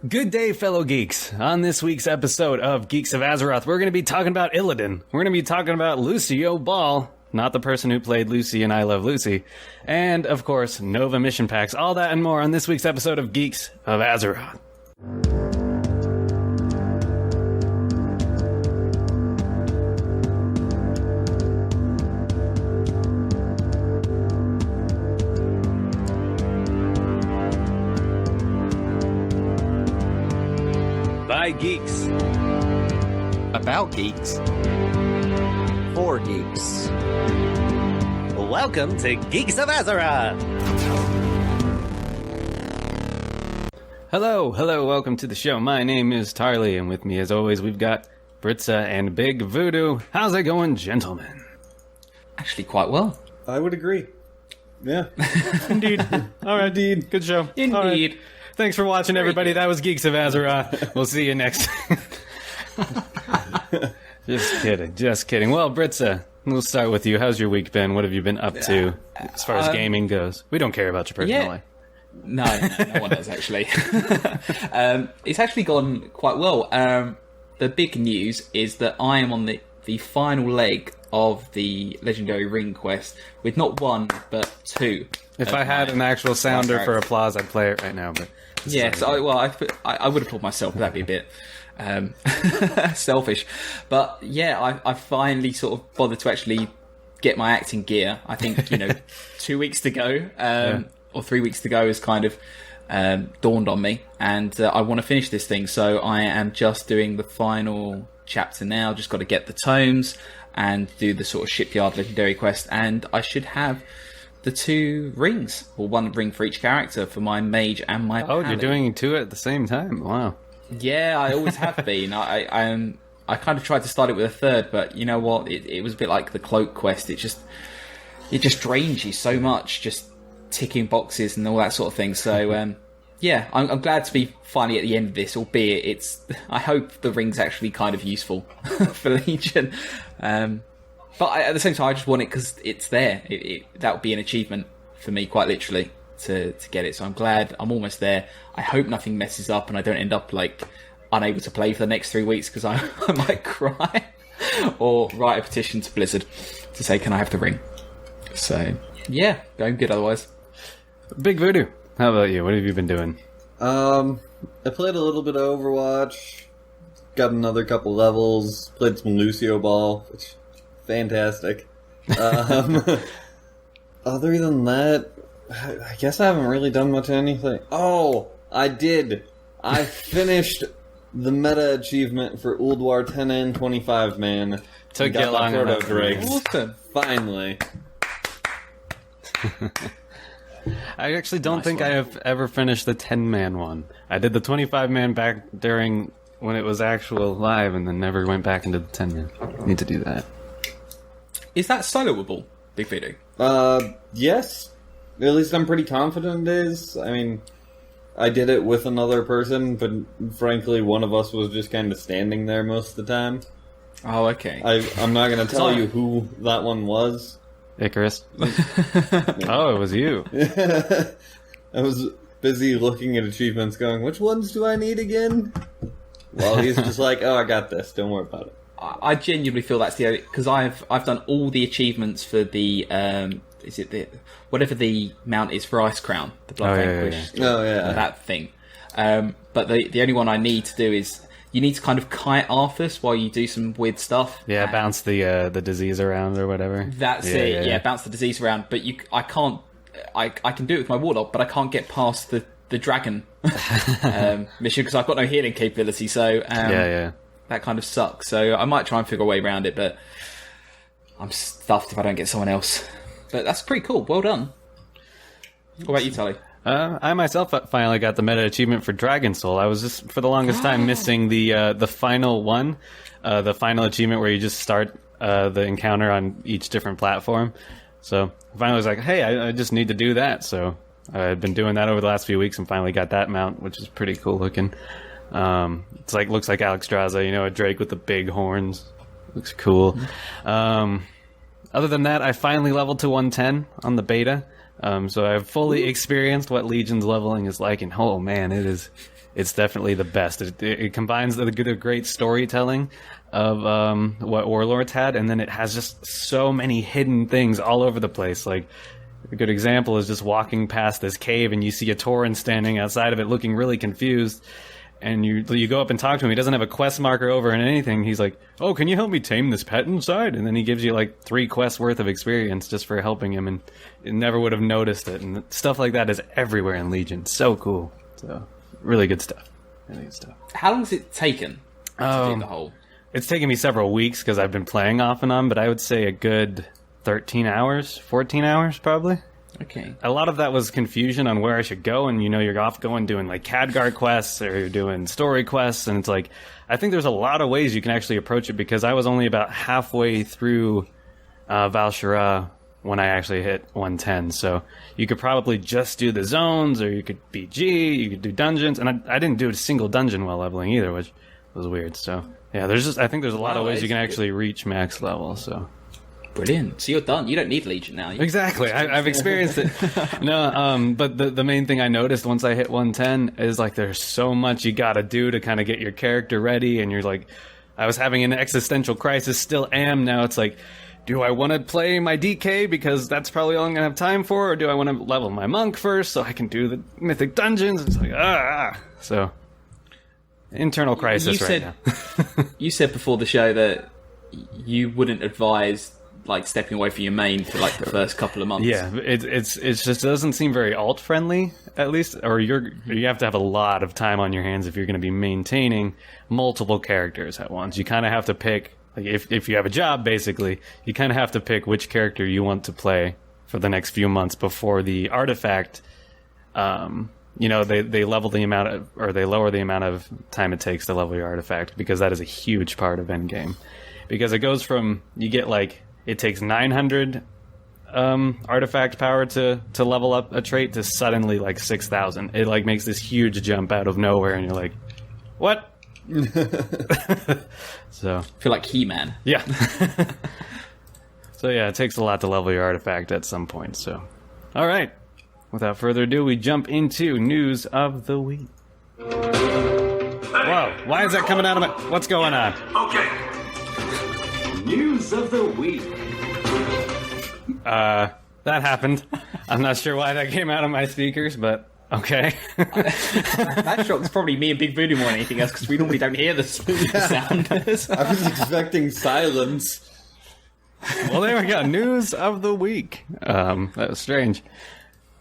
Good day, fellow geeks. On this week's episode of Geeks of Azeroth, we're going to be talking about Illidan. We're going to be talking about Lucio Ball, not the person who played Lucy in I Love Lucy, and, of course, Nova mission packs. All that and more on this week's episode of Geeks of Azeroth. By geeks. About geeks. For geeks. Welcome to Geeks of Azeroth! Hello, welcome to the show. My name is Tarley, and with me, as always, we've got Britzza and Big Voodoo. How's it going, gentlemen? Actually, quite well. I would agree. Yeah. Indeed. All right, indeed. Good show. Indeed. All right. Thanks for watching, everybody. That was Geeks of Azeroth. We'll see you next time. Just kidding. Well, Britzza, we'll start with you. How's your week been? What have you been up to as far as gaming goes? We don't care about your personal life. No one does, actually. It's actually gone quite well. The big news is that I am on the final leg of the Legendary Ring quest with not one, but two. If I had an actual sounder for applause, I'd play it right now. But yes, I would have pulled myself, but that'd be a bit selfish. But yeah, I finally sort of bothered to actually get my acting gear. I think 2 weeks to go, or 3 weeks to go has kind of dawned on me, and I want to finish this thing. So I am just doing the final chapter now. Just got to get the tomes and do the sort of shipyard legendary quest, and I should have the two rings, or one ring for each character, for my mage and my paladin. You're doing two at the same time? Wow. Yeah, I always have been. I kind of tried to start it with a third, but you know what? It was a bit like the cloak quest. It just drains you so much, just ticking boxes and all that sort of thing. So yeah, I'm glad to be finally at the end of this, albeit I hope the ring's actually kind of useful for Legion. But at the same time, I just want it because it's there. That would be an achievement for me, quite literally, to get it. So I'm glad I'm almost there. I hope nothing messes up and I don't end up unable to play for the next 3 weeks because I might cry or write a petition to Blizzard to say, can I have the ring? So yeah, going good otherwise. Big Voodoo, how about you? What have you been doing? I played a little bit of Overwatch, got another couple levels, played some Lucio Ball, which fantastic. Other than that, I guess I haven't really done much of anything. Oh, I did. I finished the meta achievement for Ulduar 10 and 25 man. Took you long enough. Awesome. Finally. I actually don't think I have ever finished the 10-man one. I did the 25-man back during when it was actual live, and then never went back into the 10-man. Need to do that. Is that soloable, Big Voodoo? Yes. At least I'm pretty confident it is. I mean, I did it with another person, but frankly, one of us was just kind of standing there most of the time. Oh, okay. I'm not going to tell you who that one was. Icarus. Oh, it was you. I was busy looking at achievements going, which ones do I need again? Well, he's just like, oh, I got this. Don't worry about it. I genuinely feel that's the only... Because I've done all the achievements for the... whatever the mount is for Ice Crown. The Blood Vanquish. Yeah. That thing. But the only one I need to do is... You need to kind of kite Arthas while you do some weird stuff. Yeah, bounce the disease around or whatever. That's it. Yeah, bounce the disease around. But I can't. I can do it with my Warlock, but I can't get past the dragon mission because I've got no healing capability. So that kind of sucks. So I might try and figure a way around it, but I'm stuffed if I don't get someone else. But that's pretty cool. Well done. What about you, Tully? I myself finally got the meta achievement for Dragon Soul. I was just, for the longest time, missing the final one, the final achievement where you just start the encounter on each different platform. So finally I was like, hey, I just need to do that. So I've been doing that over the last few weeks and finally got that mount, which is pretty cool looking. It's looks like Alexstrasza, a Drake with the big horns. Looks cool. Other than that, I finally leveled to 110 on the beta. So I've fully experienced what Legion's leveling is like, and oh man, it it's definitely the best. It combines the great storytelling of what Warlords had, and then it has just so many hidden things all over the place. Like, a good example is just walking past this cave, and you see a Tauren standing outside of it looking really confused, and you go up and talk to him. He doesn't have a quest marker over and anything. He's like, oh, can you help me tame this pet inside? And then he gives you like 3 quests worth of experience just for helping him, and you never would have noticed it. And stuff like that is everywhere in Legion. So cool. So, really good stuff. Really good stuff. How long has it taken to do the whole? It's taken me several weeks because I've been playing off and on, but I would say a good 13 hours, 14 hours probably. Okay. A lot of that was confusion on where I should go, and you're off going doing like Khadgar quests or you're doing story quests, and it's like, I think there's a lot of ways you can actually approach it, because I was only about halfway through Val-Shara when I actually hit 110, so you could probably just do the zones, or you could BG, you could do dungeons, and I didn't do a single dungeon while leveling either, which was weird. So yeah, I think there's a lot of ways you can actually reach max level, so. Brilliant. So you're done. You don't need Legion now. Exactly. I've experienced it. No, but the main thing I noticed once I hit 110 is like there's so much you gotta do to kind of get your character ready, and you're like, I was having an existential crisis, still am now. It's like, do I want to play my DK because that's probably all I'm gonna have time for, or do I want to level my monk first so I can do the mythic dungeons? It's like so internal crisis now. You said before the show that you wouldn't advise like stepping away from your main for like the first couple of months. Yeah, it just doesn't seem very alt friendly, at least, or you have to have a lot of time on your hands if you're going to be maintaining multiple characters at once. You kind of have to pick, like, if you have a job, basically, you kind of have to pick which character you want to play for the next few months before the artifact. They level the amount of, or they lower the amount of time it takes to level your artifact, because that is a huge part of endgame. Because it goes from, you get like, it takes 900 artifact power to level up a trait to suddenly like 6,000. It like makes this huge jump out of nowhere, and you're like, what? So I feel like He-Man. Yeah. So yeah, it takes a lot to level your artifact at some point. So, all right. Without further ado, we jump into news of the week. Whoa! Why is that coming out of my? What's going on? Okay. News of the week. That happened. I'm not sure why that came out of my speakers, but okay. That shock's probably me and Big Voodoo more than anything else, because we normally don't hear the sound. I was expecting silence. Well, there we go. News of the week. That was strange.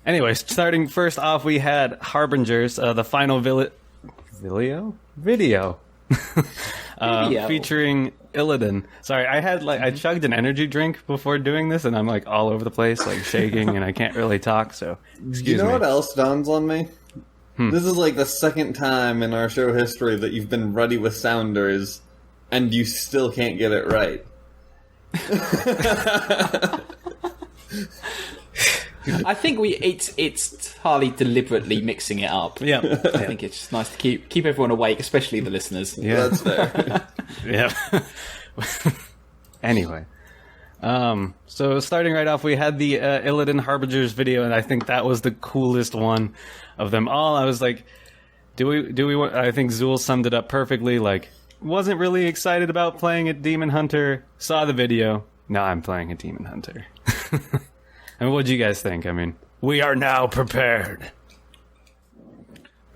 Anyway, starting first off, we had Harbingers, the final video featuring Illidan. Sorry, I chugged an energy drink before doing this, and I'm like all over the place, like shaking, and I can't really talk. So, excuse me. You know what else dawns on me? This is like the second time in our show history that you've been ready with sounders, and you still can't get it right. I think it's Tarley deliberately mixing it up. Yeah. I think it's just nice to keep everyone awake, especially the listeners. Yeah, That's fair. Yeah. Anyway, so starting right off, we had the Illidan Harbingers video, and I think that was the coolest one of them all. I was like, do we want? I think Zool summed it up perfectly. Like, wasn't really excited about playing a Demon Hunter. Saw the video. Now I'm playing a Demon Hunter. And what do you guys think? I mean, we are now prepared.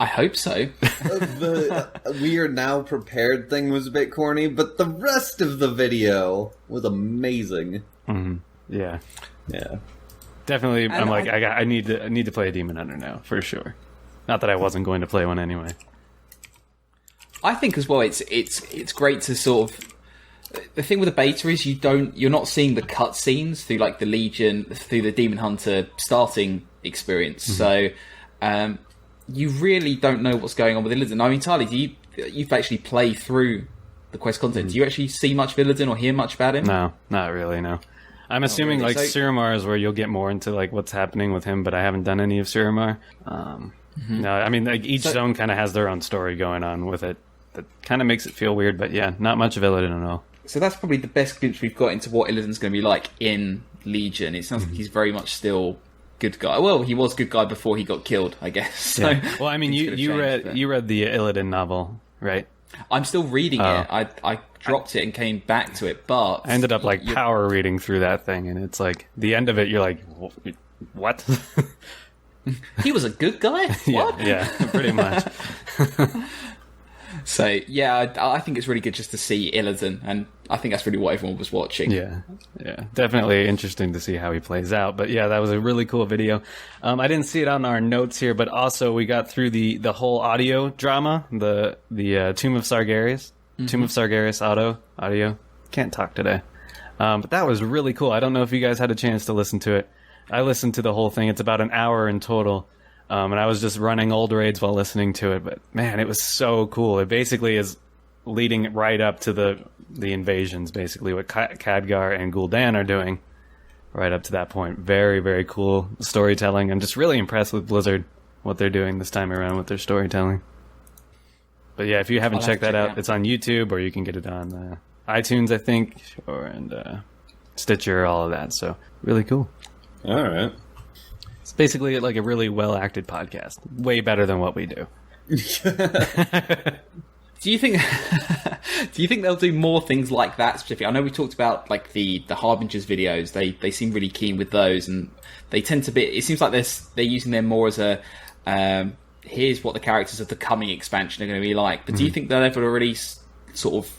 I hope so. The "we are now prepared" thing was a bit corny, but the rest of the video was amazing. Mm-hmm. Yeah, Yeah. definitely. I'm like, I need to play a Demon Hunter now for sure. Not that I wasn't going to play one anyway. I think as well, it's great to sort of. The thing with the beta is you're not seeing the cutscenes through like the Legion, through the Demon Hunter starting experience. Mm-hmm. So you really don't know what's going on with Illidan. I mean, Tarley, you've actually played through the quest content. Do you actually see much of Illidan or hear much about him? No, not really. No, I'm assuming really. like Suramar is where you'll get more into like what's happening with him, but I haven't done any of Suramar. No, I mean like each zone kind of has their own story going on with it. That kind of makes it feel weird, but yeah, not much of Illidan at all. So that's probably the best glimpse we've got into what Illidan's going to be like in Legion. It sounds like he's very much still good guy. Well, he was good guy before he got killed, I guess. So Yeah. Well, I mean, you read the Illidan novel, right? I'm still reading it. I dropped it and came back to it, but I ended up like power reading through that thing, and it's like the end of it. You're like, what? He was a good guy. What? Yeah, pretty much. So yeah, I think it's really good just to see Illidan, and I think that's really what everyone was watching. Yeah, definitely interesting to see how he plays out. But yeah, that was a really cool video. I didn't see it on our notes here, but also we got through the whole audio drama, the Tomb of Sargeras, Tomb of Sargeras audio. Can't talk today, but that was really cool. I don't know if you guys had a chance to listen to it. I listened to the whole thing. It's about an hour in total. And I was just running old raids while listening to it, but man, it was so cool. It basically is leading right up to the invasions, basically what Khadgar and Gul'dan are doing right up to that point. Very, very cool storytelling. I'm just really impressed with Blizzard, what they're doing this time around with their storytelling. But yeah, if you haven't checked that out, it's on YouTube, or you can get it on iTunes, I think, and Stitcher, all of that. So really cool. All right. It's basically like a really well-acted podcast. Way better than what we do. Do you think they'll do more things like that specifically? I know we talked about like the Harbingers videos. They seem really keen with those, and they tend to be. It seems like they're using them more as a here's what the characters of the coming expansion are going to be like. But do you think they'll ever release sort of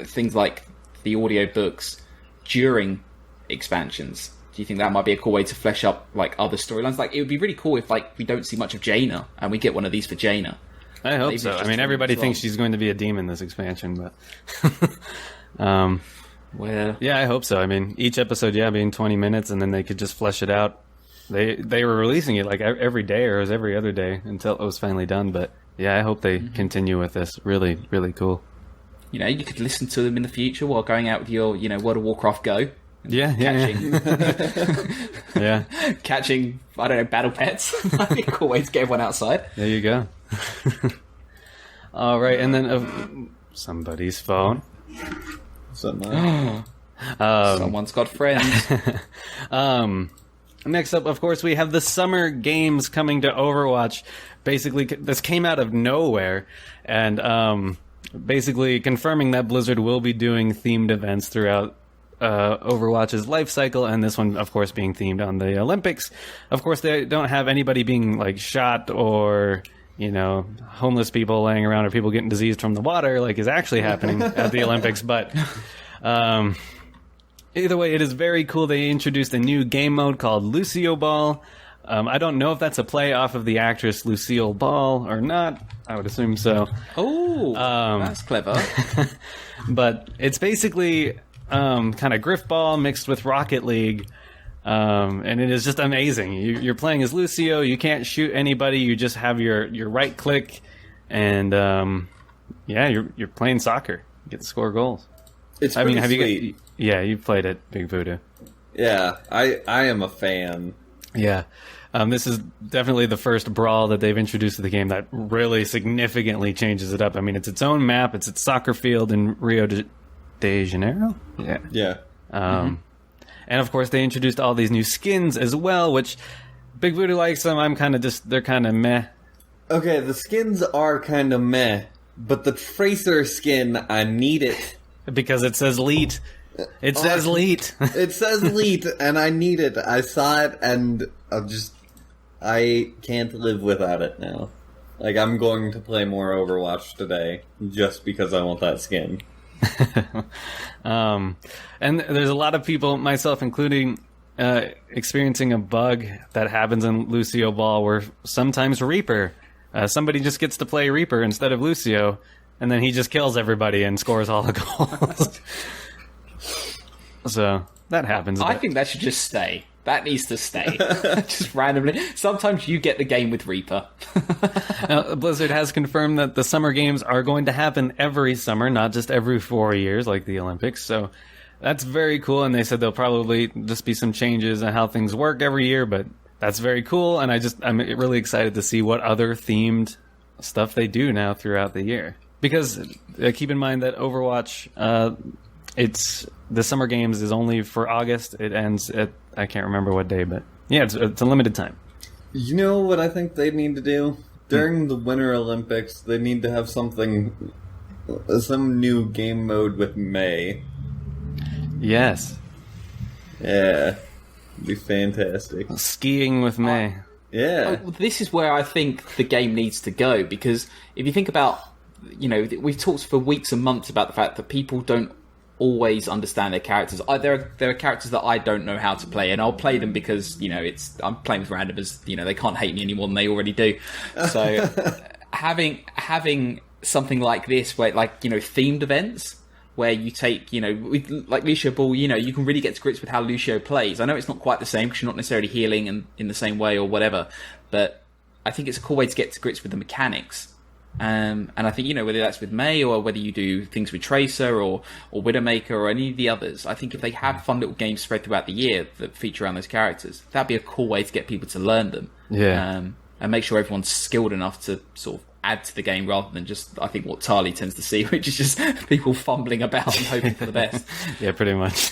things like the audio books during expansions? Do you think that might be a cool way to flesh up like other storylines? Like, it would be really cool if like we don't see much of Jaina and we get one of these for Jaina. I hope so. I mean, everybody thinks she's going to be a demon this expansion, but well, yeah, I hope so. I mean, each episode, being 20 minutes, and then they could just flesh it out. They were releasing it like every day, or it was every other day until it was finally done. But yeah, I hope they continue with this. Really, really cool. You know, you could listen to them in the future while going out with your, World of Warcraft Go. Catching, catching, I don't know, battle pets. That'd be a cool way to get everyone outside. There you go. All right, and then somebody's phone. Someone's got friends. Next up, of course, we have the summer games coming to Overwatch. Basically, this came out of nowhere, and basically confirming that Blizzard will be doing themed events throughout Overwatch's life cycle, and this one, of course, being themed on the Olympics. Of course, they don't have anybody being like shot or homeless people laying around or people getting diseased from the water like is actually happening at the Olympics. But either way, it is very cool. They introduced a new game mode called Lucio Ball. I don't know if that's a play off of the actress Lucille Ball or not. I would assume so. Oh, that's clever. But it's basically kind of Griffball mixed with Rocket League, and it is just amazing. You're playing as Lucio. You can't shoot anybody. You just have your right click, and you're playing soccer. You get to score goals. It's pretty sweet. You've played it, Big Voodoo. Yeah, I am a fan. Yeah. This is definitely the first brawl that they've introduced to the game that really significantly changes it up. I mean, it's its own map. It's its soccer field in Rio de Janeiro? Yeah. And of course, they introduced all these new skins as well, which Big Voodoo likes them. I'm kind of they're kind of meh. Okay, the skins are kind of meh, but the Tracer skin, I need it. Because it says Leet. It says Leet. It says Leet, and I need it. I saw it, and I can't live without it now. Like, I'm going to play more Overwatch today, just because I want that skin. And there's a lot of people, myself including, experiencing a bug that happens in Lucio Ball where sometimes Reaper, somebody just gets to play Reaper instead of Lucio, and then he just kills everybody and scores all the goals. So that happens. I think that should just stay. That needs to stay. Just randomly. Sometimes you get the game with Reaper. Blizzard has confirmed that the summer games are going to happen every summer, not just every 4 years like the Olympics. So that's very cool. And they said there'll probably just be some changes in how things work every year, but that's very cool. And I'm really excited to see what other themed stuff they do now throughout the year. Because keep in mind that Overwatch, It's the Summer Games is only for August. It ends at I can't remember what day, but yeah, it's a limited time. You know what I think they need to do? During the Winter Olympics, they need to have some new game mode with May. Yes. Yeah. It'd be fantastic. Skiing with May. Yeah. This is where I think the game needs to go, because if you think about, we've talked for weeks and months about the fact that people don't always understand their characters. There are characters that I don't know how to play, and I'll play them because, I'm playing with randomers, they can't hate me any more than they already do. So having something like this where, themed events, where you take, with, like Lucio Ball, you can really get to grips with how Lucio plays. I know it's not quite the same because you're not necessarily healing in the same way or whatever, but I think it's a cool way to get to grips with the mechanics. And I think, whether that's with May or whether you do things with Tracer or Widowmaker or any of the others, I think if they have fun little games spread throughout the year that feature around those characters, that'd be a cool way to get people to learn them. Yeah. And make sure everyone's skilled enough to sort of add to the game rather than just, I think, what Tarley tends to see, which is just people fumbling about and hoping for the best. Yeah, pretty much.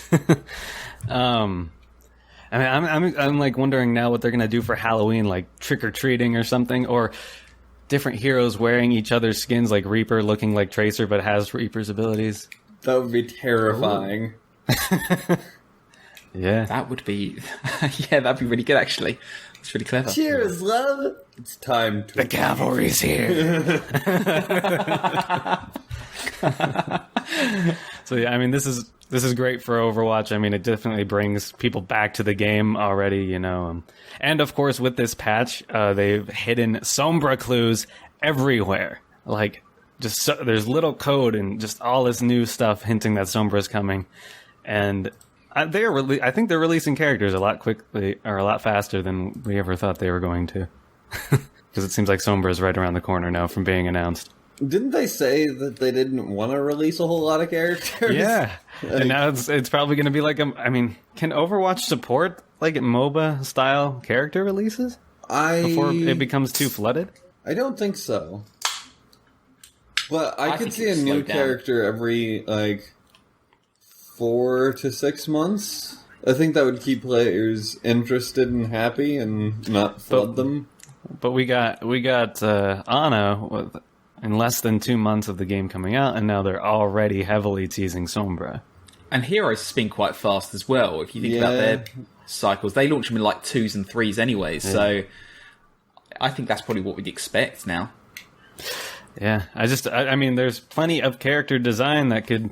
I'm like wondering now what they're gonna do for Halloween, like trick or treating or something, or different heroes wearing each other's skins, like Reaper looking like Tracer but has Reaper's abilities. That would be terrifying. Yeah, that would be. Yeah, that'd be really good actually. It's really clever. Cheers, love! It's time to... The cavalry's here! So yeah, I mean, this is great for Overwatch. I mean, it definitely brings people back to the game already, and of course, with this patch, they've hidden Sombra clues everywhere. Like, there's little code and just all this new stuff hinting that Sombra's coming. And I think they're releasing characters a lot quickly, or a lot faster than we ever thought they were going to. Because it seems like Sombra is right around the corner now from being announced. Didn't they say that they didn't want to release a whole lot of characters? Yeah. And now it's probably going to be like, can Overwatch support like MOBA style character releases? Before it becomes too flooded? I don't think so. But I could see a new character every, 4 to 6 months. I think that would keep players interested and happy and not flood them. But we got Ana in less than 2 months of the game coming out, and now they're already heavily teasing Sombra. And Heroes spin quite fast as well. If you think about their cycles, they launch them in 2s and 3s anyway. So I think that's probably what we'd expect now. Yeah, I mean, there's plenty of character design that could,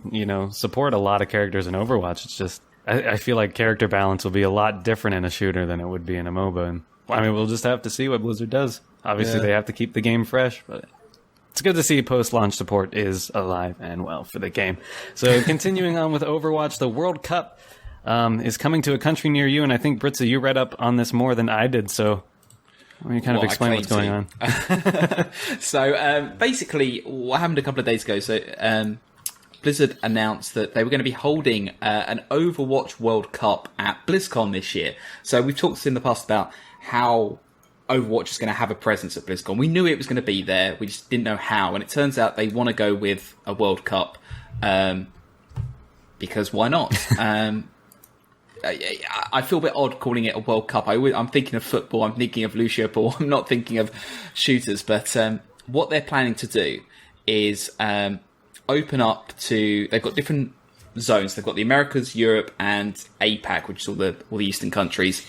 support a lot of characters in Overwatch. It's just, I feel like character balance will be a lot different in a shooter than it would be in a MOBA. And, we'll just have to see what Blizzard does. Obviously, they have to keep the game fresh, but it's good to see post-launch support is alive and well for the game. So, continuing on with Overwatch, the World Cup is coming to a country near you, and I think, Britzza, you read up on this more than I did, so... Well, you kind of explain what's going on. So, basically, what happened a couple of days ago, Blizzard announced that they were going to be holding an Overwatch World Cup at BlizzCon this year. So, we've talked in the past about how Overwatch is going to have a presence at BlizzCon. We knew it was going to be there, we just didn't know how, and it turns out they want to go with a World Cup, because why not? I feel a bit odd calling it a World Cup. I'm thinking of football, I'm thinking of Lucio Ball, I'm not thinking of shooters. But what they're planning to do is open up to... They've got different zones. They've got the Americas, Europe, and APAC, which is all the Eastern countries.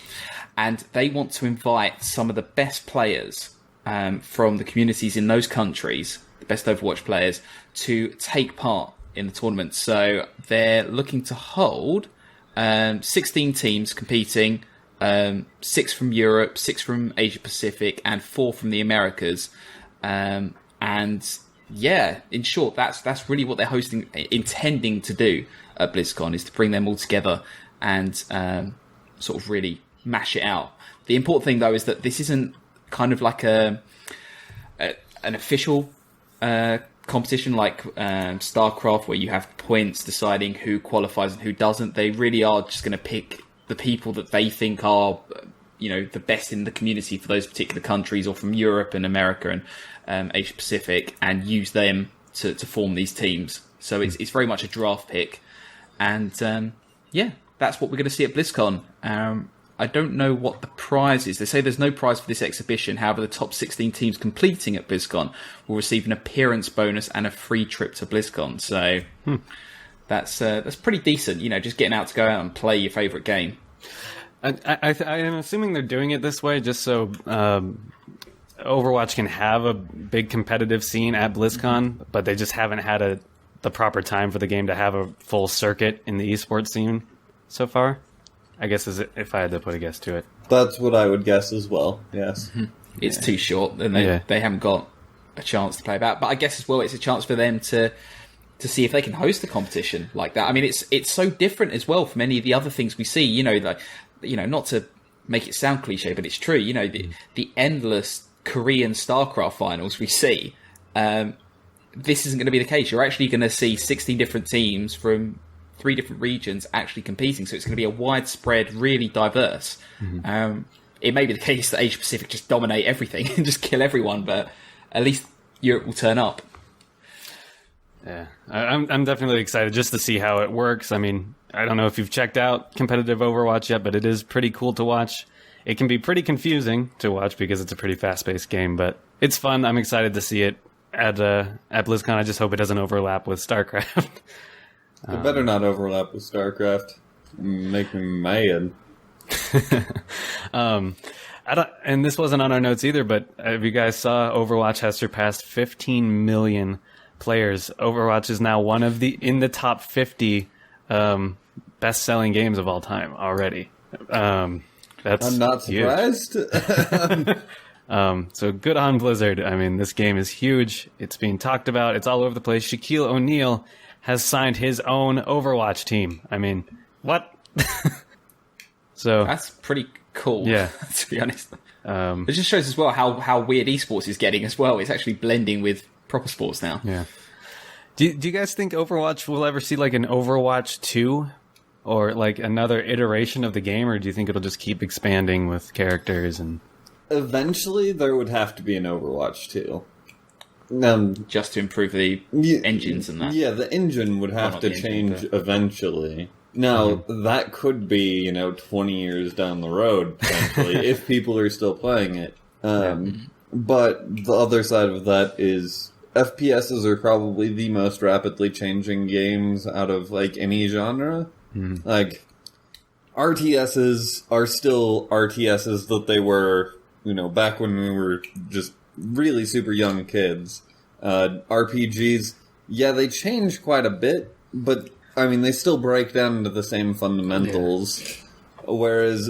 And they want to invite some of the best players from the communities in those countries, the best Overwatch players, to take part in the tournament. So they're looking to hold... 16 teams competing, 6 from Europe, 6 from Asia Pacific, and 4 from the Americas. And yeah, in short, that's really what they're intending to do at BlizzCon, is to bring them all together and sort of really mash it out. The important thing, though, is that this isn't kind of like an official competition like StarCraft, where you have points deciding who qualifies and who doesn't. They really are just going to pick the people that they think are, the best in the community for those particular countries, or from Europe and America and Asia Pacific, and use them to form these teams. So it's very much a draft pick. And yeah, that's what we're going to see at BlizzCon. I don't know what the prize is. They say there's no prize for this exhibition. However, the top 16 teams completing at BlizzCon will receive an appearance bonus and a free trip to BlizzCon. So that's pretty decent. You know, just getting out to go out and play your favourite game. I am assuming they're doing it this way just so Overwatch can have a big competitive scene at BlizzCon, but they just haven't had the proper time for the game to have a full circuit in the esports scene so far. I guess if I had to put a guess to it. That's what I would guess as well, yes. It's too short, and they haven't got a chance to play about. But I guess as well, it's a chance for them to see if they can host a competition like that. I mean, it's so different as well from any of the other things we see. You know, like, you know, not to make it sound cliche, but it's true. You know, the endless Korean StarCraft finals we see. This isn't going to be the case. You're actually going to see 16 different teams from 3 different regions actually competing, so it's going to be a widespread, really diverse. It may be the case that Asia Pacific just dominate everything and just kill everyone, but at least Europe will turn up. Yeah, I'm definitely excited just to see how it works. I mean, I don't know if you've checked out competitive Overwatch yet, but it is pretty cool to watch. It can be pretty confusing to watch because it's a pretty fast-paced game, but it's fun. I'm excited to see it at BlizzCon. I just hope it doesn't overlap with StarCraft. It better not overlap with StarCraft. Make me mad. And this wasn't on our notes either, but if you guys saw, Overwatch has surpassed 15 million players. Overwatch is now one of in the top 50 best-selling games of all time already. That's I'm not surprised. So good on Blizzard. I mean, this game is huge. It's being talked about. It's all over the place. Shaquille O'Neal has signed his own Overwatch team. I mean, what? So that's pretty cool. Yeah, to be honest. It just shows as well how weird esports is getting as well. It's actually blending with proper sports now. Yeah. Do you guys think Overwatch will ever see like an Overwatch 2 or like another iteration of the game, or do you think it'll just keep expanding with characters and? Eventually, there would have to be an Overwatch 2. Just to improve the engines and that. Yeah, the engine would have to change eventually. Now, that could be, 20 years down the road, potentially, if people are still playing it. But the other side of that is FPSs are probably the most rapidly changing games out of, like, any genre. Like, RTSs are still RTSs that they were, back when we were just really super young kids. RPGs, yeah, they change quite a bit, but, I mean, they still break down into the same fundamentals. Yeah. Whereas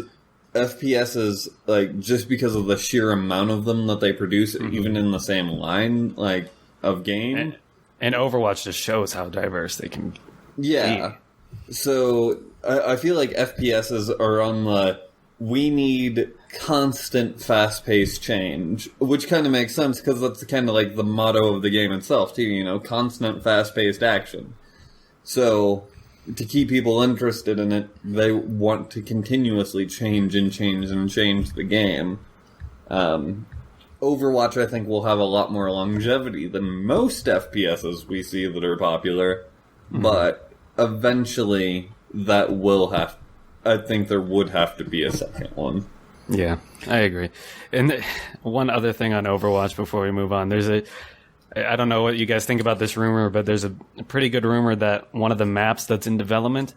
FPSs, like, just because of the sheer amount of them that they produce, even in the same line, like, of game. And Overwatch just shows how diverse they can be. So, I feel like FPSs are on the we need constant fast-paced change, which kind of makes sense because that's kind of like the motto of the game itself, too, constant fast-paced action. So, to keep people interested in it, they want to continuously change the game. Overwatch, I think, will have a lot more longevity than most FPSs we see that are popular, but eventually that will I think there would have to be a second one. Yeah, I agree. And one other thing on Overwatch before we move on, I don't know what you guys think about this rumor, but there's a pretty good rumor that one of the maps that's in development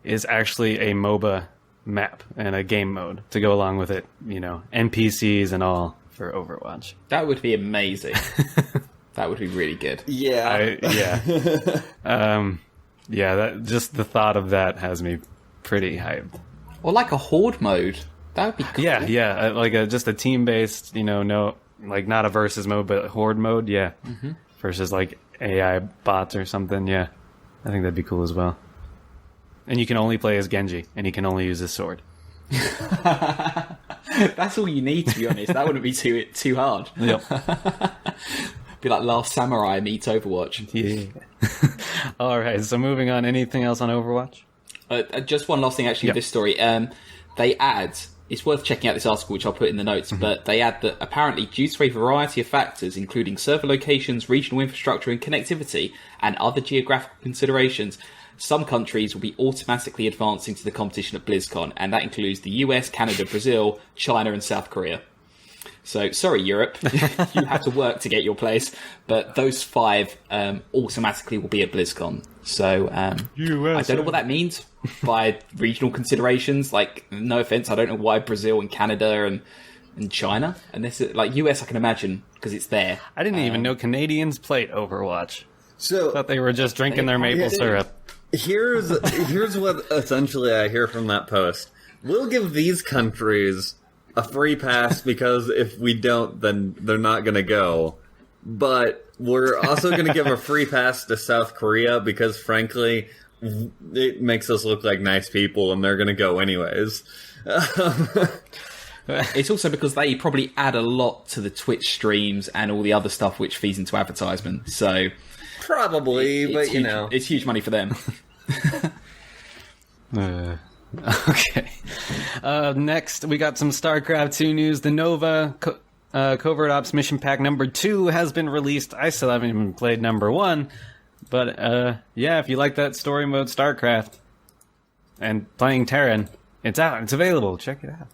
is actually a MOBA map and a game mode to go along with it, NPCs and all for Overwatch. That would be amazing. That would be really good. Yeah. That just the thought of that has me pretty hyped. Or like a horde mode. That would be cool. Yeah, like just a team-based, no, like not a versus mode, but horde mode, yeah. Versus like AI bots or something, yeah. I think that'd be cool as well. And you can only play as Genji, and he can only use his sword. That's all you need, to be honest. That wouldn't be too hard. Yep. Be like Last Samurai meets Overwatch. Yeah. All right, so moving on. Anything else on Overwatch? Just one last thing, actually, with this story. They add, it's worth checking out this article, which I'll put in the notes, but they add that apparently due to a variety of factors, including server locations, regional infrastructure and connectivity, and other geographical considerations, some countries will be automatically advancing to the competition at BlizzCon, and that includes the US, Canada, Brazil, China, and South Korea. So, sorry, Europe, you have to work to get your place, but those 5 automatically will be at BlizzCon. So, I don't know what that means by regional considerations. Like, no offense, I don't know why Brazil and Canada and China, and this is like US. I can imagine because it's there. I didn't even know Canadians played Overwatch. So I thought they were just drinking their maple syrup. here's what essentially I hear from that post. We'll give these countries a free pass because if we don't, then they're not going to go. But we're also going to give a free pass to South Korea because, frankly, it makes us look like nice people, and they're going to go anyways. It's also because they probably add a lot to the Twitch streams and all the other stuff which feeds into advertisement. So probably, but huge, it's huge money for them. Okay. Next, we got some StarCraft 2 news. The Nova Covert Ops Mission Pack number 2 has been released. I still haven't even played number 1. But, yeah, if you like that story mode StarCraft and playing Terran, it's out. It's available. Check it out.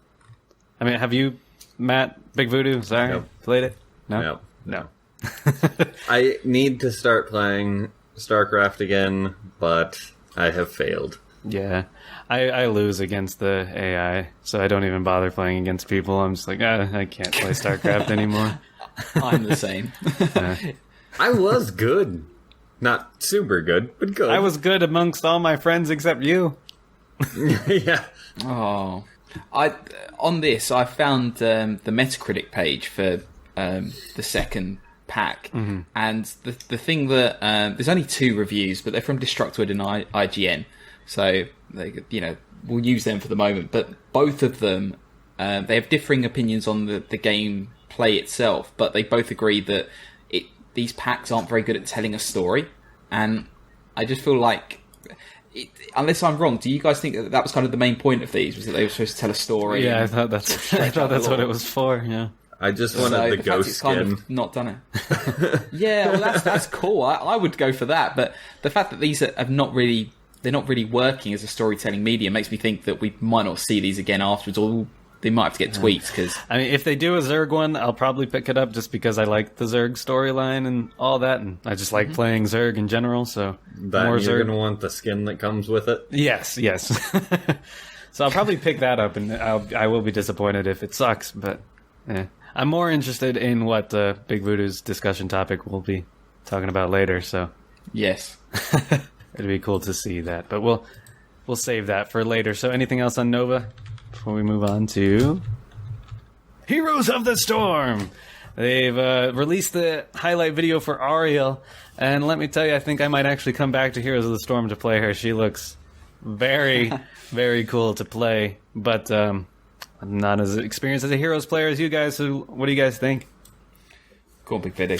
I mean, have you, Matt, Big Voodoo, sorry, Nope. played it? No. I need to start playing StarCraft again, but I have failed. Yeah. I lose against the AI, so I don't even bother playing against people. I'm just like, I can't play StarCraft anymore. I'm the same. I was good. Not super good, but good. I was good amongst all my friends except you. Yeah. Oh, on this, I found the Metacritic page for the second pack, and the thing that there's only 2 reviews, but they're from Destructoid and IGN, so we'll use them for the moment. But both of them, they have differing opinions on the game play itself, but they both agree that these packs aren't very good at telling a story, and I just feel like. Unless I'm wrong, do you guys think that was kind of the main point of these? Was that they were supposed to tell a story? Yeah, I thought that's what it was for. Yeah, I just wanted the ghost skin. Kind of not done it. Yeah, well, that's cool. I would go for that. But the fact that these they're not really working as a storytelling medium makes me think that we might not see these again afterwards, or they might have to get tweaked. Because I mean, if they do a Zerg one, I'll probably pick it up just because I like the Zerg storyline and all that, and I just like playing Zerg in general. So more you're gonna want the skin that comes with it. Yes. So I'll probably pick that up, and I will be disappointed if it sucks. But I'm more interested in what Big Voodoo's discussion topic will be talking about later. So yes, it'd be cool to see that, but we'll save that for later. So anything else on Nova before we move on to Heroes of the Storm? They've released the highlight video for Ariel, and let me tell you, I think I might actually come back to Heroes of the Storm to play her. She looks very, very cool to play, but I'm not as experienced as a Heroes player as you guys, so what do you guys think? Cool, Big Fiddy.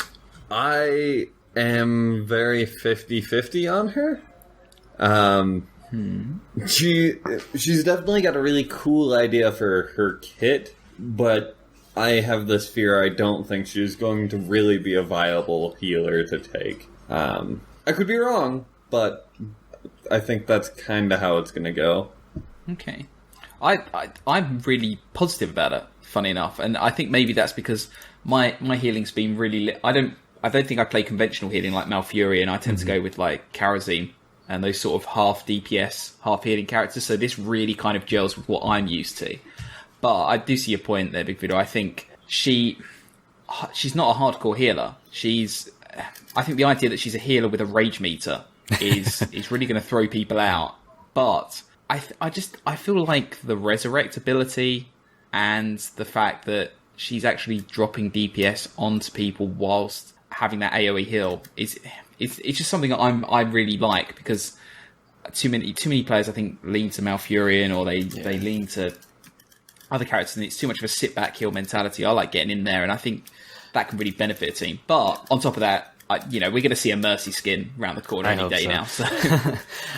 I am very 50-50 on her. She's definitely got a really cool idea for her kit, but I have this fear I don't think she's going to really be a viable healer to take. I could be wrong, but I think that's kind of how it's going to go. Okay. I'm really positive about it, funny enough, and I think maybe that's because my healing's been really... I don't think I play conventional healing like Malfurion, and I tend to go with like Karazim and those sort of half DPS, half healing characters, so this really kind of gels with what I'm used to. But I do see your point there, Big Video. I think she's not a hardcore healer. I think the idea that she's a healer with a rage meter is really going to throw people out. But I feel like the resurrect ability and the fact that she's actually dropping DPS onto people whilst having that AoE heal it's just something that I really like, because too many players I think lean to Malfurion, or they lean to other characters, and it's too much of a sit back heal mentality. I like getting in there, and I think that can really benefit a team. But on top of that, we're going to see a Mercy skin around the corner any day now. So.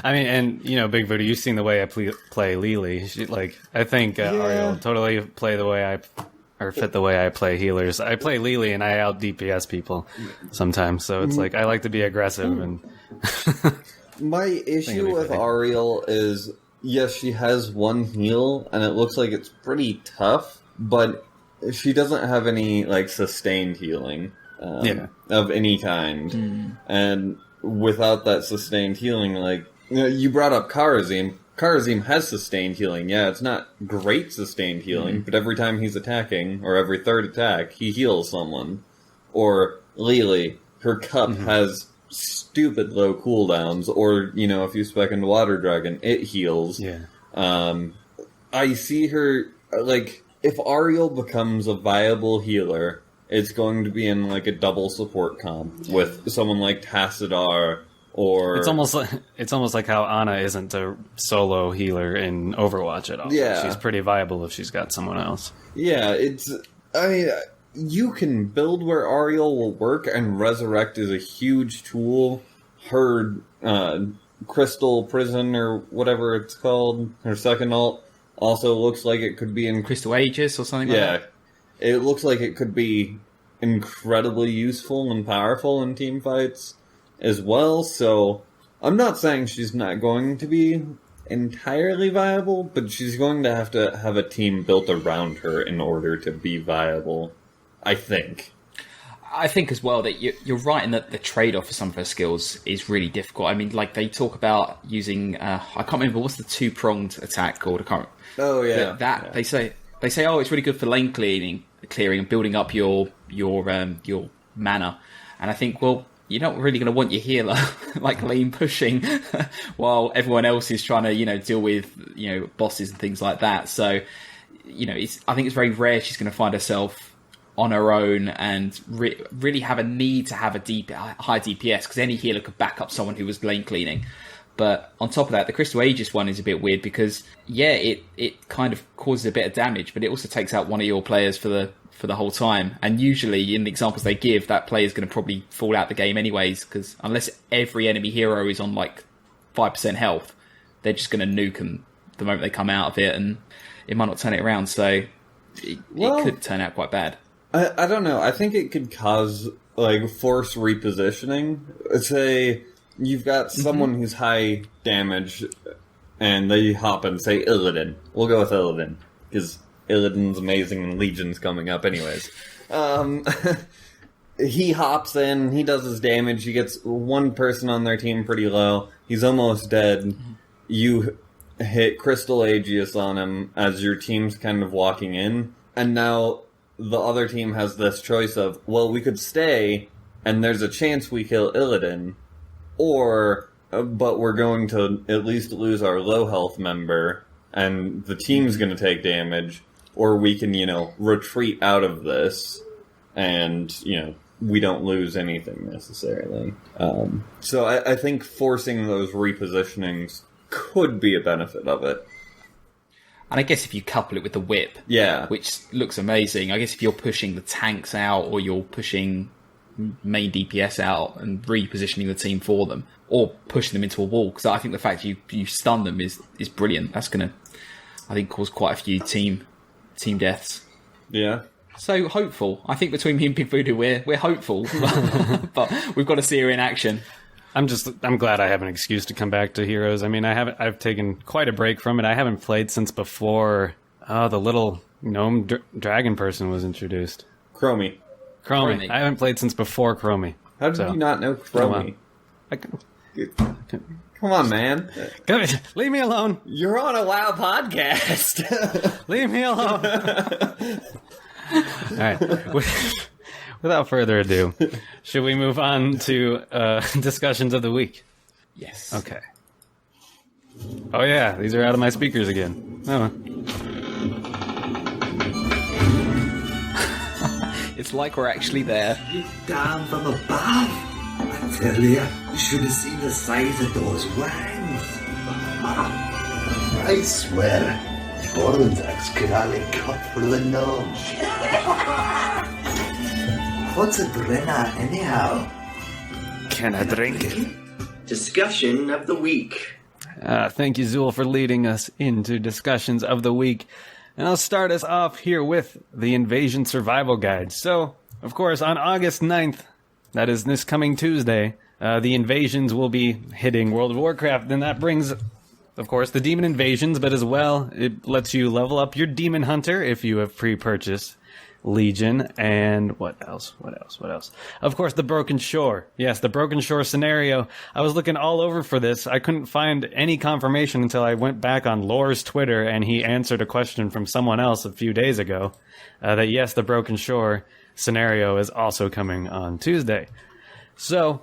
I mean, and Big Voodoo, you've seen the way I play Lily. I think Ariel totally play the way fit the way I play healers. I play Lily and I out DPS people sometimes, so it's like I like to be aggressive and. My issue be with fitting. Ariel is, yes, she has one heal, and it looks like it's pretty tough, but she doesn't have any, like, sustained healing of any kind. And without that sustained healing, like, you brought up Karazim. Karazim has sustained healing. Yeah, it's not great sustained healing, but every time he's attacking, or every third attack, he heals someone. Or Lily, her cup has stupid low cooldowns, or, you know, if you spec into Water Dragon, it heals. Yeah. I see her, like, if Ariel becomes a viable healer, it's going to be in, like, a double support comp with someone like Tassadar, or... It's almost like how Ana isn't a solo healer in Overwatch at all. Yeah. She's pretty viable if she's got someone else. Yeah, I mean, you can build where Ariel will work, and Resurrect is a huge tool. Her Crystal Prison, or whatever it's called, her second ult, also looks like it could be in... Crystal Aegis or something like that? Yeah, it looks like it could be incredibly useful and powerful in team fights as well, so I'm not saying she's not going to be entirely viable, but she's going to have a team built around her in order to be viable, I think. I think as well that you're right in that the trade-off for some of her skills is really difficult. I mean, like, they talk about using, I can't remember, what's the two-pronged attack called? I can't remember. Oh, yeah. Yeah. They say, oh, it's really good for lane clearing and building up your mana. And I think, well, you're not really going to want your healer like lane pushing while everyone else is trying to, you know, deal with, you know, bosses and things like that. So, you know, I think it's very rare she's going to find herself on her own and really have a need to have a high DPS, because any healer could back up someone who was lane cleaning. But on top of that, the Crystal Aegis one is a bit weird because, yeah, it kind of causes a bit of damage, but it also takes out one of your players for the whole time. And usually, in the examples they give, that player is going to probably fall out the game anyways, because unless every enemy hero is on like 5% health, they're just going to nuke them the moment they come out of it, and it might not turn it around. So it could turn out quite bad. I don't know. I think it could cause, like, force repositioning. Say you've got someone who's high damage, and they hop and say Illidan. We'll go with Illidan, because Illidan's amazing and Legion's coming up anyways. He hops in, he does his damage, he gets one person on their team pretty low, he's almost dead. You hit Crystal Aegis on him as your team's kind of walking in, and now the other team has this choice of, well, we could stay, and there's a chance we kill Illidan, or, but we're going to at least lose our low health member, and the team's going to take damage, or we can, you know, retreat out of this, and, you know, we don't lose anything necessarily. So I think forcing those repositionings could be a benefit of it. And I guess if you couple it with the whip, which looks amazing, I guess if you're pushing the tanks out, or you're pushing main DPS out and repositioning the team for them, or pushing them into a wall, because I think the fact you stun them is brilliant. That's going to, I think, cause quite a few team deaths. Yeah. So hopeful. I think between me and Big Voodoo, we're hopeful, but we've got to see her in action. I'm glad I have an excuse to come back to Heroes. I mean, I've taken quite a break from it. I haven't played since before the little gnome dragon person was introduced. Chromie. I haven't played since before Chromie. How did you not know Chromie? Come on, man. Leave me alone. You're on a WoW podcast. Leave me alone. All right. Without further ado, should we move on to discussions of the week? Yes. Okay. Oh yeah, these are out of my speakers again. Oh. It's like we're actually there. Down from above. I tell you should have seen the size of those wings. I swear, Bormandax could only cut for the nose. What's a Brenna anyhow? Can I drink it? Discussion of the week. Thank you, Zool, for leading us into discussions of the week. And I'll start us off here with the Invasion Survival Guide. So, of course, on August 9th, that is this coming Tuesday, the invasions will be hitting World of Warcraft. Then that brings, of course, the demon invasions, but as well, it lets you level up your demon hunter if you have pre-purchased Legion. And what else? Of course, the Broken Shore. Yes, the Broken Shore scenario. I was looking all over for this. I couldn't find any confirmation until I went back on Lore's Twitter, and he answered a question from someone else a few days ago that yes, the Broken Shore scenario is also coming on Tuesday. So,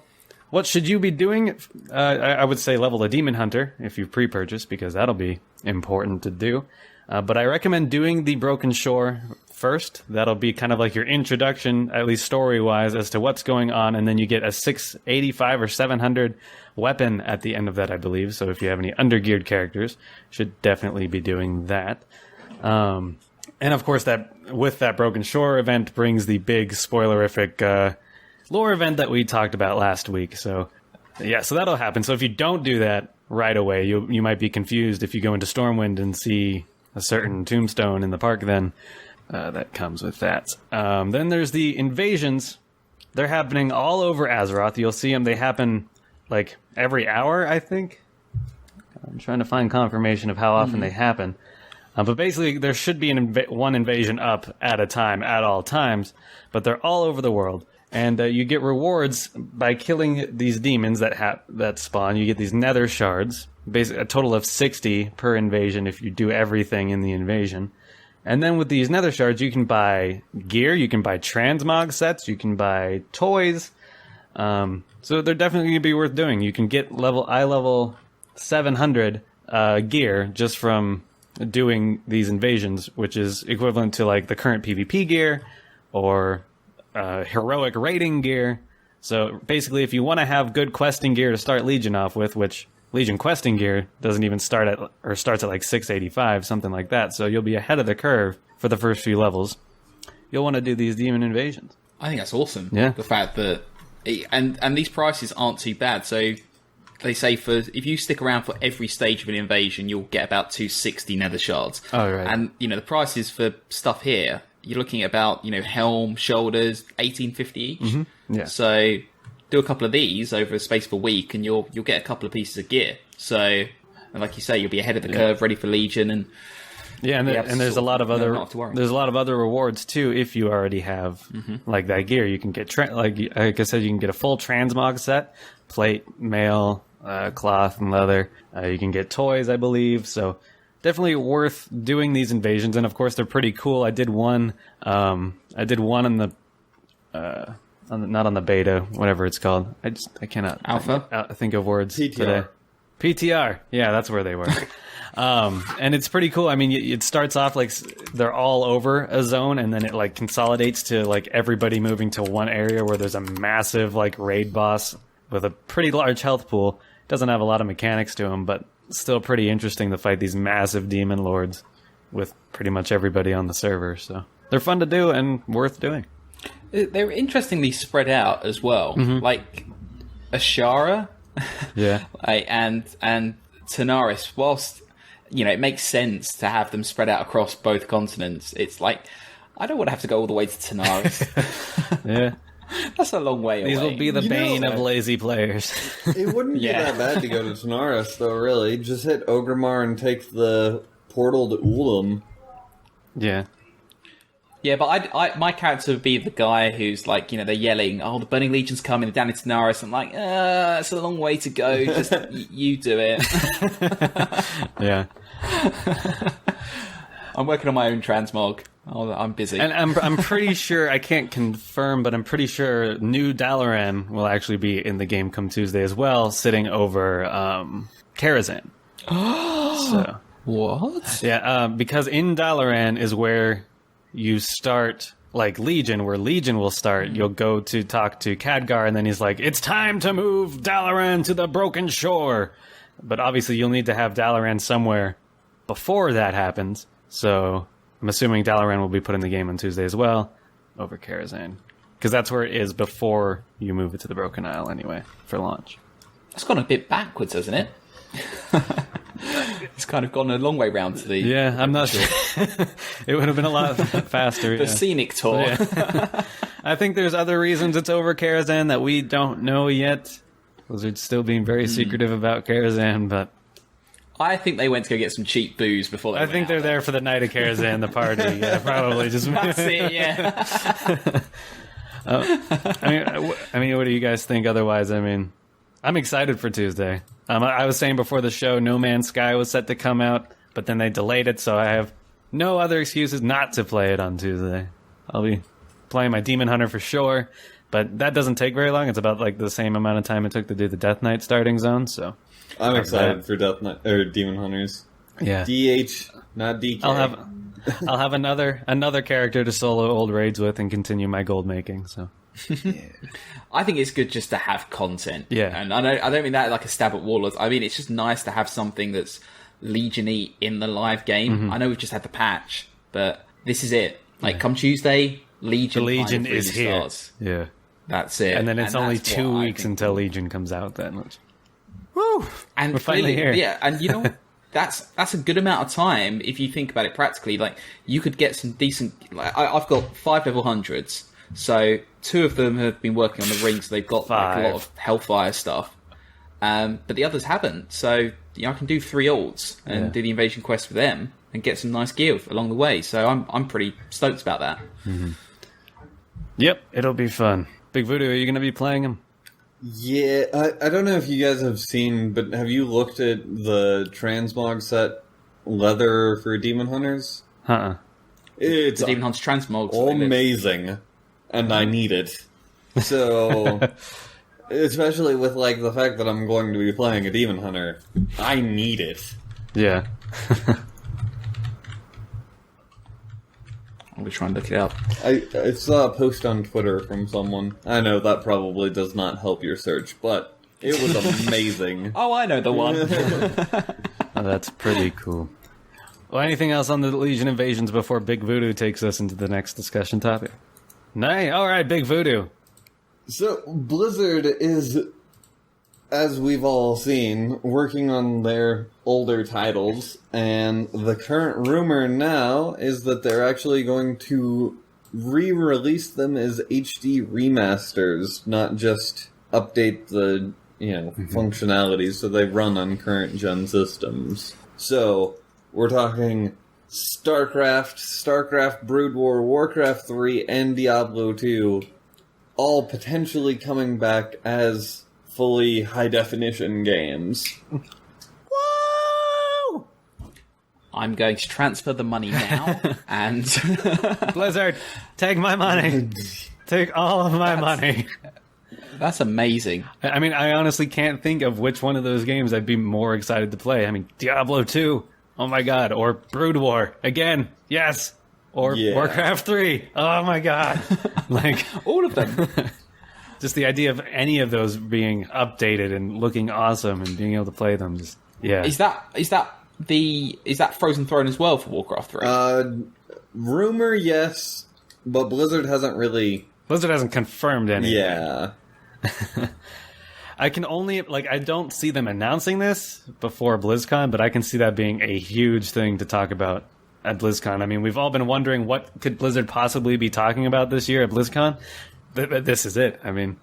what should you be doing? I would say level a Demon Hunter if you've pre-purchased, because that'll be important to do. But I recommend doing the Broken Shore first. That'll be kind of like your introduction, at least story-wise, as to what's going on, and then you get a 685 or 700 weapon at the end of that, I believe. So if you have any undergeared characters, should definitely be doing that. And of course, that with that Broken Shore event brings the big spoilerific lore event that we talked about last week. So yeah, so that'll happen. So if you don't do that right away, you might be confused if you go into Stormwind and see a certain tombstone in the park. Then that comes with that. Then there's the invasions. They're happening all over Azeroth. You'll see them. They happen like every hour, I think. I'm trying to find confirmation of how often they happen. But basically, there should be one invasion up at a time, at all times. But they're all over the world. And you get rewards by killing these demons that spawn. You get these nether shards, basically a total of 60 per invasion if you do everything in the invasion. And then with these nether shards, you can buy gear, you can buy transmog sets, you can buy toys. So they're definitely going to be worth doing. You can get level 700 gear just from doing these invasions, which is equivalent to like the current PvP gear or heroic raiding gear. So basically, if you want to have good questing gear to start Legion off with, which Legion questing gear doesn't even start at, or starts at like 685, something like that. So you'll be ahead of the curve for the first few levels. You'll want to do these demon invasions. I think that's awesome. Yeah. The fact that, and these prices aren't too bad. So they say if you stick around for every stage of an invasion, you'll get about 260 nether shards. Oh, right. And, the prices for stuff here, you're looking at about, helm, shoulders, 1850 each. Mm-hmm. Yeah. So do a couple of these over a space of a week and you'll get a couple of pieces of gear. So, and like you say, you'll be ahead of the curve, ready for Legion. And yeah, and there's a lot of other rewards too if you already have like that gear. You can get like I said, you can get a full transmog set, plate, mail, cloth, and leather. You can get toys, I believe. So definitely worth doing these invasions, and of course they're pretty cool. I did one on the not on the beta, whatever it's called. I cannot alpha think of words PTR. today. PTR, yeah, that's where they were. And it's pretty cool. I mean, it starts off like they're all over a zone, and then it like consolidates to like everybody moving to one area where there's a massive like raid boss with a pretty large health pool. Doesn't have a lot of mechanics to him, but still pretty interesting to fight these massive demon lords with pretty much everybody on the server. So they're fun to do and worth doing. They're interestingly spread out as well. Like Ashara, yeah, and Tanaris. Whilst it makes sense to have them spread out across both continents, it's like I don't want to have to go all the way to Tanaris. Yeah. That's a long way away. These will be the bane of lazy players. It wouldn't be that bad to go to Tanaris, though, really. Just hit Ogremar and take the portal to Ulam. Yeah. Yeah, but my character would be the guy who's like, they're yelling, "Oh, the Burning Legion's coming!" down into Tanaris. I'm like, it's a long way to go. Just you do it. Yeah. I'm working on my own transmog. I'm busy. And I'm pretty sure, I can't confirm, but I'm pretty sure new Dalaran will actually be in the game come Tuesday as well, sitting over Karazhan. So what? Yeah, because in Dalaran is where you start, like Legion, where Legion will start. You'll go to talk to Khadgar, and then he's like, "It's time to move Dalaran to the Broken Shore." But obviously you'll need to have Dalaran somewhere before that happens. So I'm assuming Dalaran will be put in the game on Tuesday as well, over Karazhan. Because that's where it is before you move it to the Broken Isle anyway, for launch. It's gone a bit backwards, hasn't it? It's kind of gone a long way round to the... Yeah, I'm not sure. It would have been a lot faster. The scenic tour. Yeah. I think there's other reasons it's over Karazhan that we don't know yet. Blizzard's still being very secretive about Karazhan, but I think they went to go get some cheap booze before they I think they're there for the night of Karazhan, the party. Yeah, probably just. That's it, yeah. I mean, what do you guys think? Otherwise, I mean, I'm excited for Tuesday. I was saying before the show, No Man's Sky was set to come out, but then they delayed it, so I have no other excuses not to play it on Tuesday. I'll be playing my Demon Hunter for sure, but that doesn't take very long. It's about like the same amount of time it took to do the Death Knight starting zone. So I'm excited for Death Knight or Demon Hunters. Yeah, DH, not DK. I'll have another character to solo old raids with and continue my gold making. So I think it's good just to have content. Yeah. And I don't mean that like a stab at Warlords. I mean, it's just nice to have something that's Legion-y in the live game. I know we've just had the patch, but this is it. Like, come Tuesday, Legion. The Legion is here. Starts. Yeah. That's it. And then it's only that's 2 what I weeks think. until Legion comes out then. Woo! And We're finally here. Yeah, and you know, that's a good amount of time if you think about it practically. Like, you could get some decent... Like, I've got 5 level 100s, so 2 of them have been working on the rings. So they've got like, a lot of Hellfire stuff. But the others haven't. So I can do 3 ults and do the invasion quest for them and get some nice gear along the way. So I'm pretty stoked about that. Mm-hmm. Yep, it'll be fun. Big Voodoo, are you going to be playing him? Yeah, I don't know if you guys have seen, but have you looked at the transmog set leather for Demon Hunters? It's The Demon Hunter transmogs. amazing, and I need it. So, especially with like the fact that I'm going to be playing a Demon Hunter, I need it. Yeah. I'll be trying to look it up. I saw a post on Twitter from someone. I know that probably does not help your search, but it was amazing. Oh, I know the one. Oh, that's pretty cool. Well, anything else on the Legion invasions before Big Voodoo takes us into the next discussion topic? Nay, all right, Big Voodoo. So, Blizzard is, as we've all seen, working on their older titles, and the current rumor now is that they're actually going to re-release them as HD remasters, not just update the, functionalities so they run on current gen systems. So, we're talking StarCraft, Brood War, Warcraft 3, and Diablo 2, all potentially coming back as fully high-definition games. Whoa! I'm going to transfer the money now, and... Blizzard, take my money. Take all of my money. That's amazing. I mean, I honestly can't think of which one of those games I'd be more excited to play. I mean, Diablo 2, oh my god, or Brood War, again, yes, or Warcraft 3, oh my god. Like, all of them. Just the idea of any of those being updated and looking awesome and being able to play them, just, yeah. Is that Frozen Throne as well for Warcraft 3? Rumor, yes, but Blizzard hasn't really... Blizzard hasn't confirmed anything. Yeah. I can only, I don't see them announcing this before BlizzCon, but I can see that being a huge thing to talk about at BlizzCon. I mean, we've all been wondering what could Blizzard possibly be talking about this year at BlizzCon. This is it. I mean...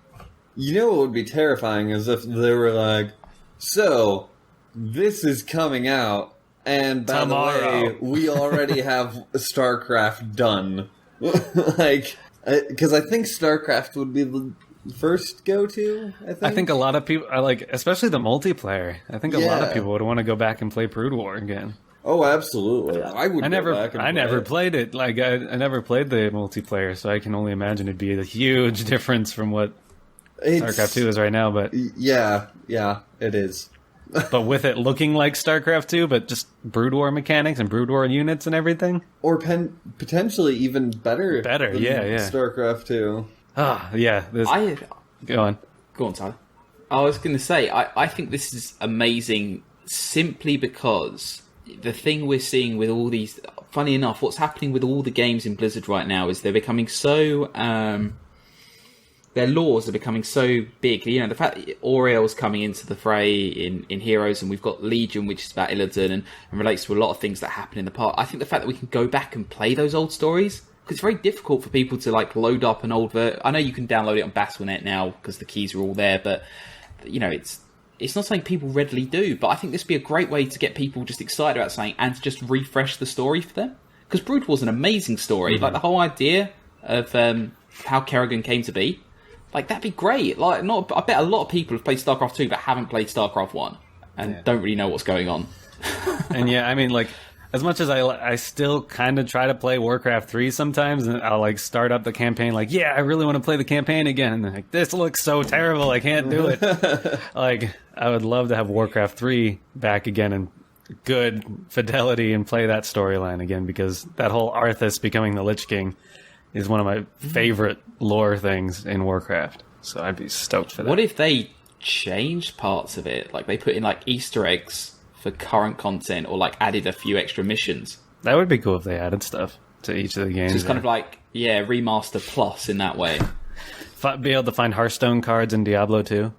You know what would be terrifying is if they were like, so, this is coming out, and by tomorrow. the way, we already have StarCraft done. Because I think StarCraft would be the first go-to, I think a lot of people, especially the multiplayer, I think a lot of people would want to go back and play Brood War again. Oh, absolutely. I never played it. I never played the multiplayer, so I can only imagine it'd be a huge difference from what StarCraft 2 is right now. But yeah, it is. But with it looking like StarCraft 2, but just Brood War mechanics and Brood War units and everything, or potentially even better. Than StarCraft 2. Yeah. Go on, Tyler. I was going to say, I think this is amazing simply because the thing we're seeing with all these... Funny enough, what's happening with all the games in Blizzard right now is they're becoming so... their laws are becoming so big. The fact that Oriel's coming into the fray in Heroes, and we've got Legion, which is about Illidan, and relates to a lot of things that happened in the past. I think the fact that we can go back and play those old stories... Because it's very difficult for people to load up an old I know you can download it on Battle.net now because the keys are all there, but it's not something people readily do, but I think this would be a great way to get people just excited about something and to just refresh the story for them. Because Brood War's an amazing story. Like, the whole idea of how Kerrigan came to be, like, that'd be great. Like, I bet a lot of people have played StarCraft 2 but haven't played StarCraft 1 and don't really know what's going on. And yeah, I mean, like, as much as I still kind of try to play Warcraft 3 sometimes, and I'll, like, start up the campaign, like, yeah, I really want to play the campaign again. And like, this looks so terrible, I can't do it. Like, I would love to have Warcraft 3 back again and good fidelity and play that storyline again, because that whole Arthas becoming the Lich King is one of my favorite lore things in Warcraft. So I'd be stoked for that. What if they changed parts of it? Like, they put in, like, Easter eggs for current content, or like added a few extra missions. That would be cool if they added stuff to each of the games. So it's kind of like, remaster plus in that way. Be able to find Hearthstone cards in Diablo 2.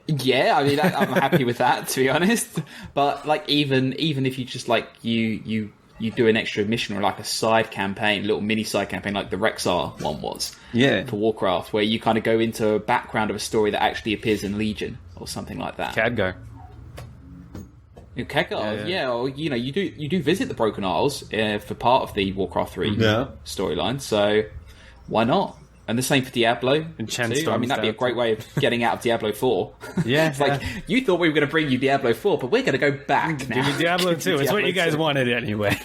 Yeah, I mean, I'm happy with that, to be honest. But like, even if you just like you do an extra mission or like a side campaign, little mini side campaign, like the Rexar one was, for Warcraft, where you kind of go into a background of a story that actually appears in Legion or something like that. Khadgar. Khadgar, or you do visit the Broken Isles for part of the Warcraft 3 storyline, so why not? And the same for Diablo too. I mean, that'd be a great way of getting out of Diablo 4. Yeah, it's like, you thought we were going to bring you Diablo 4, but we're going to go back now. Give me Diablo 2. It's what you guys wanted anyway.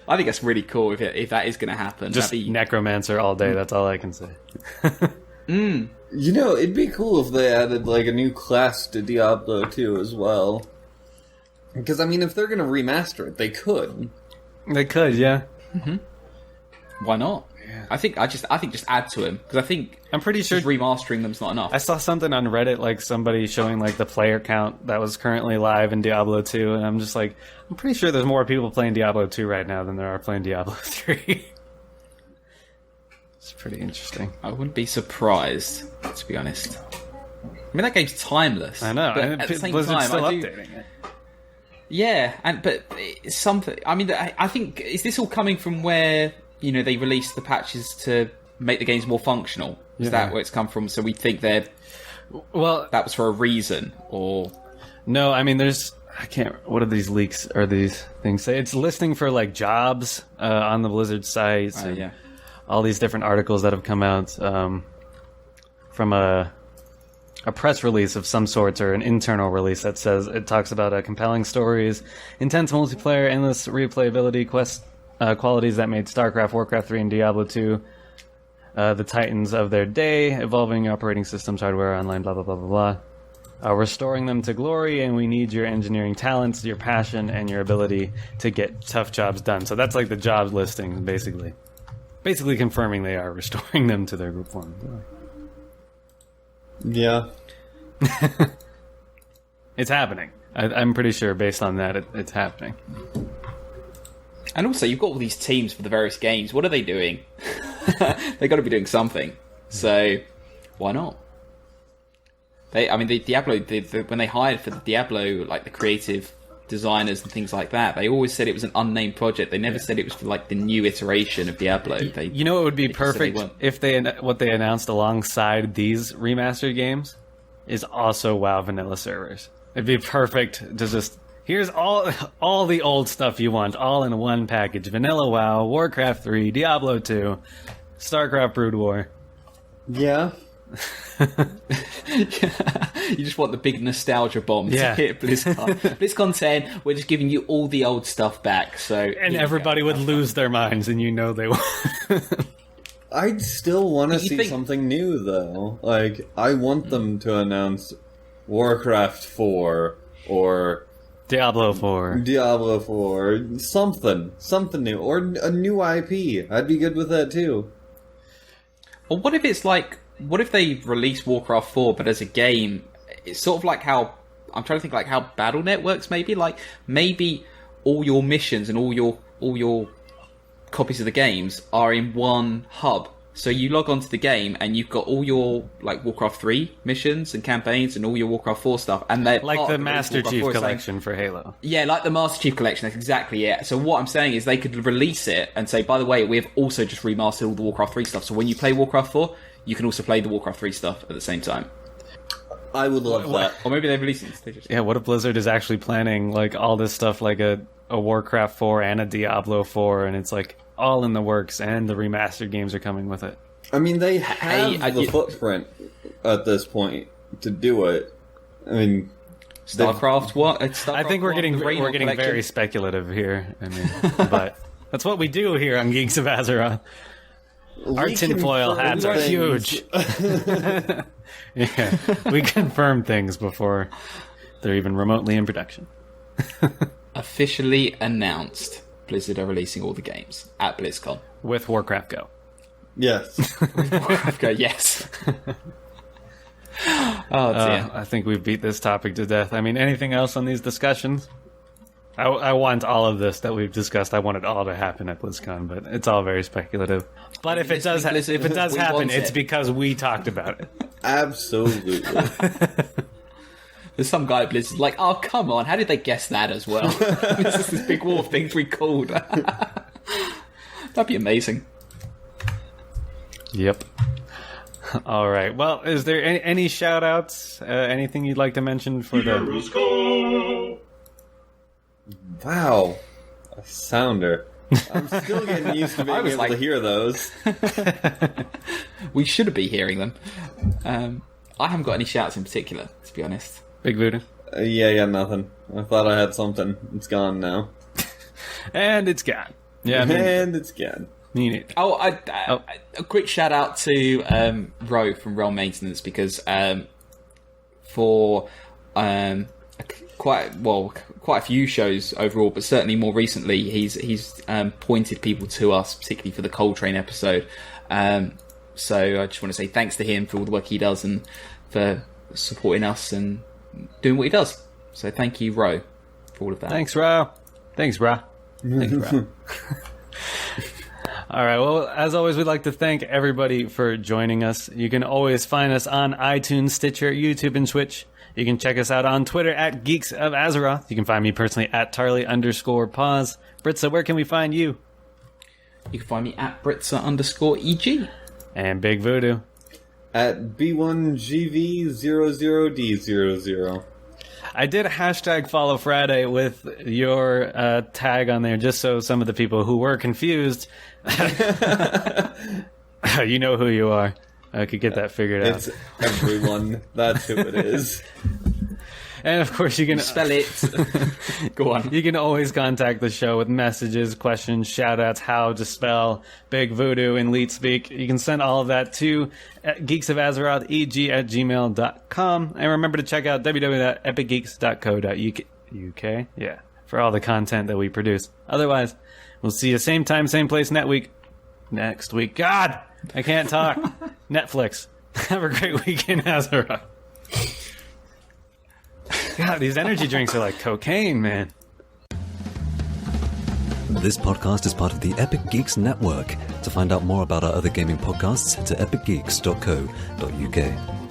I think that's really cool if that is going to happen. Just Necromancer all day. That's all I can say. You know, it'd be cool if they added, like, a new class to Diablo 2 as well. Because, I mean, if they're going to remaster it, they could. They could, yeah. Mm-hmm. Why not? Yeah. I think just add to them, because I'm pretty sure just remastering them's not enough. I saw something on Reddit, like somebody showing like the player count that was currently live in Diablo 2, and I'm just like, I'm pretty sure there's more people playing Diablo 2 right now than there are playing Diablo 3. It's pretty interesting. I wouldn't be surprised, to be honest. I mean, that game's timeless. I know. But at the same Blizzard's time, still updating it. Yeah, but it's something. I mean, I think, is this all coming from where they released the patches to make the games more functional? Is that where it's come from? So we think that was for a reason, or no? I mean, what are these leaks or these things say? It's listing for like jobs on the Blizzard site. All these different articles that have come out from a press release of some sorts, or an internal release that says it talks about compelling stories, intense multiplayer, endless replayability, quest qualities that made StarCraft, Warcraft 3, and Diablo 2 the titans of their day, evolving operating systems, hardware, online, blah, blah, blah, blah, blah. Restoring them to glory, and we need your engineering talents, your passion, and your ability to get tough jobs done. So that's like the jobs listing, basically. Basically confirming they are restoring them to their group form. Yeah. It's happening. I'm pretty sure based on that it's happening. And also, you've got all these teams for the various games. What are they doing? They've got to be doing something. So, why not? The Diablo, when they hired for the Diablo, like the creative designers and things like that, they always said it was an unnamed project. They never said it was for like the new iteration of Diablo. It would be perfect if what they announced alongside these remastered games is also WoW vanilla servers. It'd be perfect to just, here's all the old stuff you want, all in one package. Vanilla WoW, Warcraft 3, Diablo 2, StarCraft Brood War. Yeah. You just want the big nostalgia bomb to hit BlizzCon. BlizzCon 10, we're just giving you all the old stuff back. And everybody would lose their minds, and they would. I'd still want to see something new, though. Like, I want them to announce Warcraft 4 or Diablo 4, something new, or a new IP. I'd be good with that too. Or what if it's like, what if they release Warcraft 4, but as a game, it's sort of like how, I'm trying to think like how Battle.net works, maybe? Like, maybe all your missions and all your copies of the games are in one hub, So you log onto the game and you've got all your like Warcraft 3 missions and campaigns and all your Warcraft 4 stuff, and they're Like part the of Master Warcraft Chief 4 collection for Halo. Yeah, like the Master Chief collection. That's exactly it. So what I'm saying is they could release it and say, by the way, we have also just remastered all the Warcraft 3 stuff. So when you play Warcraft 4, you can also play the Warcraft 3 stuff at the same time. I would love that. Or maybe they've released it. They just... Yeah, what if Blizzard is actually planning like all this stuff, like a Warcraft 4 and a Diablo 4, and it's like all in the works, and the remastered games are coming with it. I mean, they have the footprint at this point to do it. I mean, StarCraft, what? StarCraft, I think we're getting very speculative here. I mean, but that's what we do here on Geeks of Azeroth. Our tinfoil hats are huge. Yeah, we confirm things before they're even remotely in production. Officially announced, Blizzard are releasing all the games at BlizzCon. With Warcraft Go. Yes. Warcraft Go, yes. Oh, dear. I think we've beat this topic to death. I mean, anything else on these discussions? I want all of this that we've discussed. I want it all to happen at BlizzCon, but it's all very speculative. But if it does happen, it's because we talked about it. Absolutely. There's some guy at Blizzard like, oh, come on, how did they guess that as well? It's just this big wall of things we called. That'd be amazing. Yep. All right. Well, is there any shout-outs? Anything you'd like to mention for the... Wow. A sounder. I'm still getting used to being able to hear those. We should be hearing them. I haven't got any shouts in particular, to be honest. Big Voodoo? Yeah, nothing. I thought I had something. It's gone now. And it's gone. Yeah, and it's gone. Mean it. A quick shout out to Ro from Realm Maintenance, because for quite a few shows overall, but certainly more recently, he's pointed people to us, particularly for the Coltrane episode. So I just want to say thanks to him for all the work he does and for supporting us and doing what he does. So thank you, Ro, for all of that. Thanks, Ro. Thanks, Ro. All right, well, as always, we'd like to thank everybody for joining us. You can always find us on iTunes, Stitcher, YouTube, and Twitch. You can check us out on Twitter at Geeks of Azeroth. You can find me personally at Tarley_pause. Britzza, where can we find you? You can find me at Britzza_EG. And Big Voodoo. At B1GV00D00. I did a hashtag follow Friday with your tag on there, just so some of the people who were confused, you know who you are. I could get that figured out. It's everyone. That's who it is. And of course, you can spell it. Go on. You can always contact the show with messages, questions, shoutouts, how to spell Big Voodoo in Leet Speak. You can send all of that to geeksofazerotheg@gmail.com. And remember to check out www.epicgeeks.co.uk. Yeah, for all the content that we produce. Otherwise, we'll see you same time, same place next week. God, I can't talk. Netflix. Have a great weekend, Azeroth. God, these energy drinks are like cocaine, man. This podcast is part of the Epic Geeks Network. To find out more about our other gaming podcasts, head to epicgeeks.co.uk.